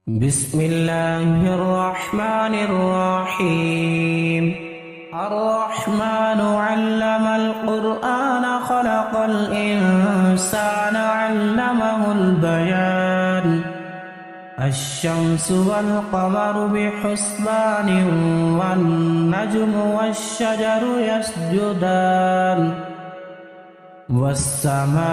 بسم الله الرحمن الرحيم الرحمن علم القرآن خلق الإنسان علمه البيان الشمس والقمر بحسبان والنجم والشجر يسجدان والسماء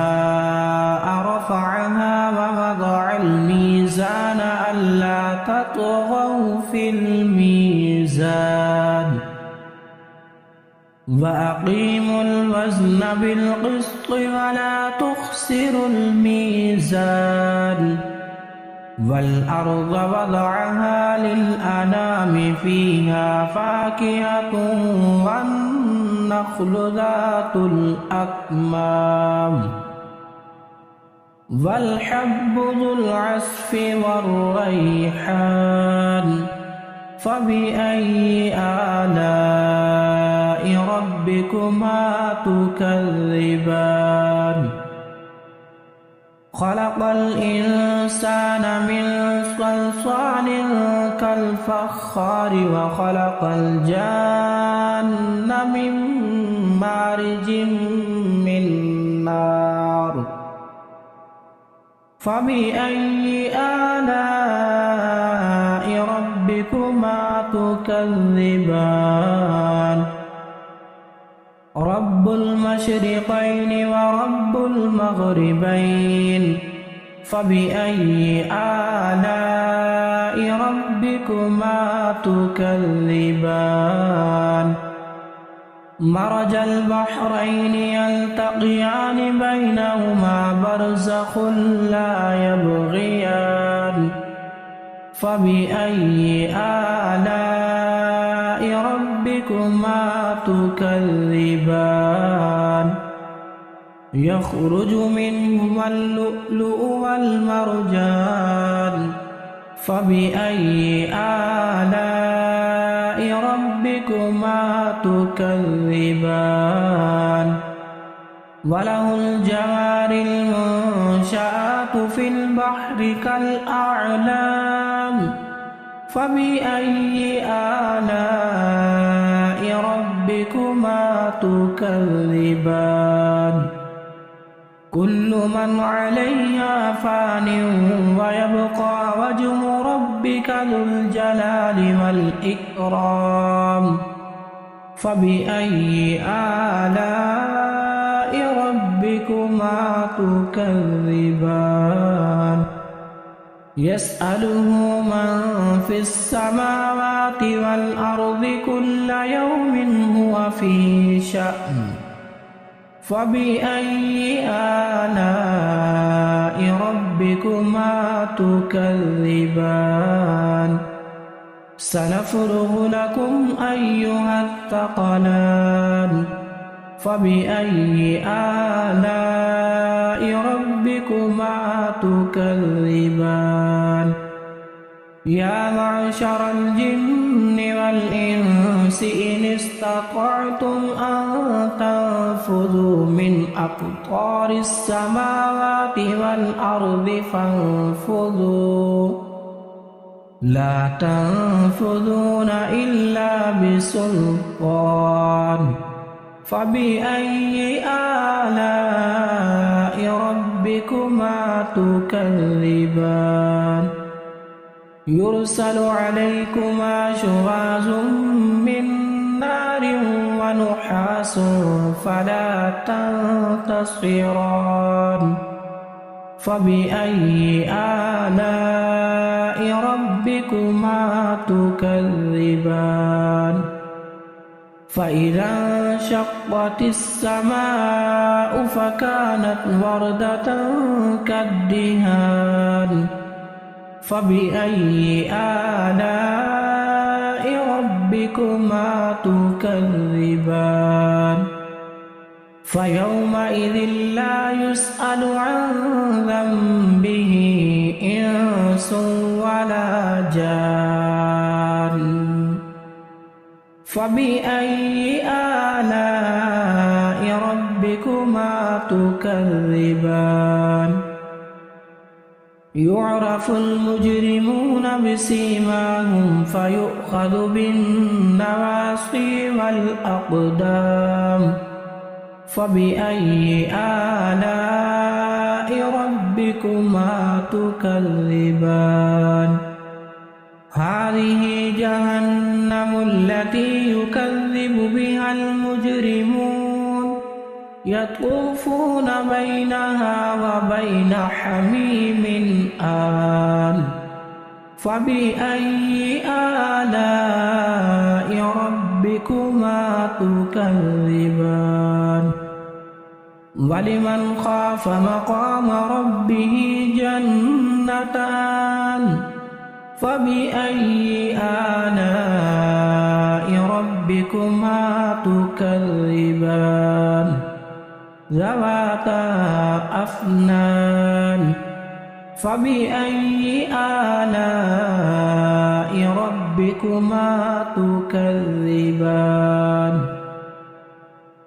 رفعها ووضع الميزان ألا تطغوا في الميزان وأقيموا الوزن بالقسط ولا تخسروا الميزان والأرض وضعها للأنام فيها فاكهة والنخل ذات الأكمام والحب ذو العصف والريحان فبأي آلاء ربكما تكذبان خلق الإنسان من صلصال كالفخار وخلق الجان من مارج من نار فبأي آلاء ربكما تكذبان رب المشرقين ورب المغربين فبأي آلاء ربكما تكذبان مرج البحرين يلتقيان بينهما برزخ لا يبغيان فبأي آلاء ربكما تكذبان يخرج منهما اللؤلؤ والمرجان فبأي آلاء ربكما تكذبان وله الجوار المنشآت في البحر كالأعلام فبأي آلاء ربكما تكذبان كل من عليها فان ويبقى وجه ربك ذو الجلال والإكرام فبأي آلاء ربكما تكذبان يسأله من في السماوات والأرض كل يوم هو في شأن فبأي آلاء ربكما تكذبان سنفرغ لكم أيها الثقلان فبأي آلاء ربكما تكذبان يا معشر الجن والإنس إن استطعتم أن تنفذوا من أقطار السماوات والأرض فانفذوا لا تنفذون إلا بسلطان فبأي آلاء ربكما تكذبان يرسل عليكما شواظ من نار ونحاس فلا تنتصران فبأي آلاء ربكما تكذبان فإذا انشقت السماء فكانت وردة كالدهان فبأي آلاء ربكما تكذبان فيومئذ لا يسأل عن ذنبه إنس ولا جان فبأي آلاء ربكما تكذبان يعرف المجرمون بسيماهم فيؤخذ بالنواصي والأقدام فبأي آلاء ربكما تكذبان هذه جهنم التي يكذب بها المجرمون يطوفون بينها وبين حميم آن فبأي آلاء ربكما تكذبان ولمن خاف مقام ربه جنتان فبأي آلاء ربكما تكذبان ذواتا أفنان فبأي آلاء ربكما تكذبان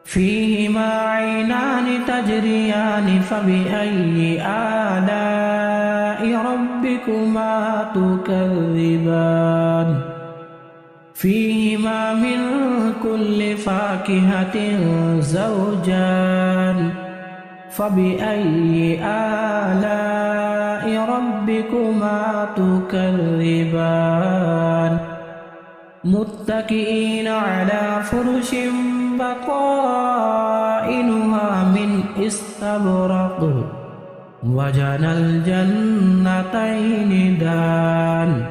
فيهما عينان تجريان فبأي آلاء ربكما تكذبان فيهما من كل فاكهة زوجان فبأي آلاء ربكما تكذبان متكئين على فرش بطائنها من استبرق وجنى الجنتين دان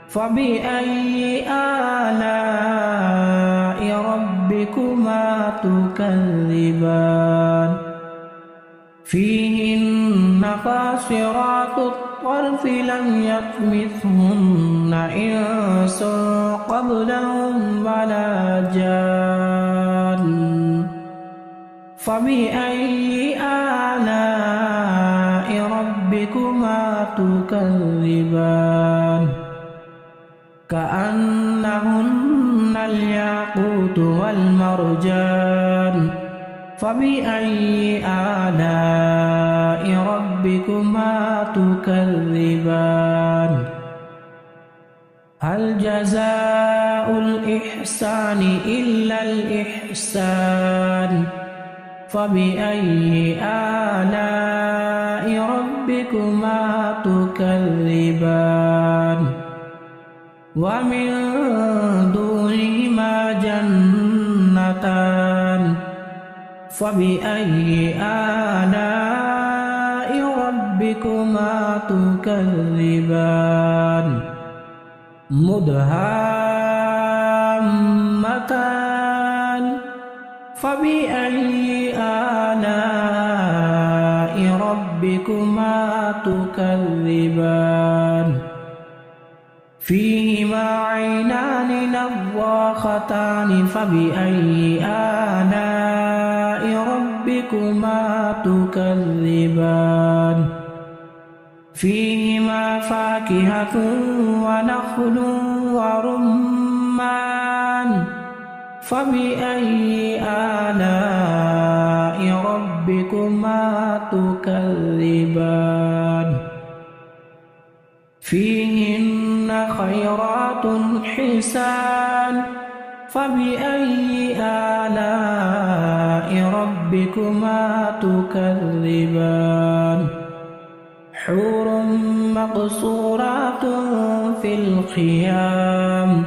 فبأي آلاء ربكما تكذبان فيهن قاصرات الطرف لم يطمثهن إنس قبلهم ولا جان فبأي آلاء ربكما تكذبان كأنهن الياقوت والمرجان فبأي آلاء ربكما تكذبان هل جزاء الإحسان إلا الإحسان فبأي آلاء ربكما تكذبان ومن دونهما جنتان فبأي آلاء ربكما تكذبان مدهامتان فبأي آلاء ربكما تكذبان فيهما عينان نضاختان فبأي آلاء ربكما تكذبان فيهما فاكهة ونخل ورمان فبأي آلاء ربكما تكذبان فيهن خيرات حسان فبأي آلاء ربكما تكذبان حور مقصورات في الخيام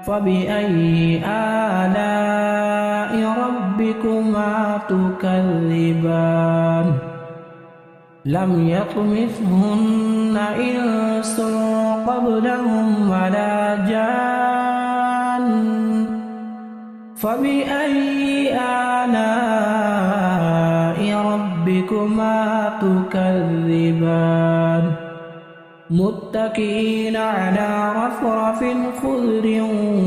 فبأي آلاء ربكما تكذبان لم يطمثهن إنس قبلهم ولا جان فبأي آلاء ربكما تكذبان متكئين على رفرف خضر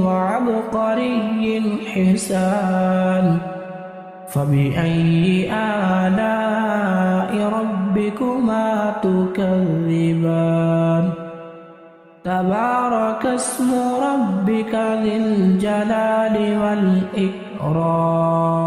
وعبقري حسان فبأي آلاء ربكما تكذبان تبارك اسم ربك ذي الجلال والإكرام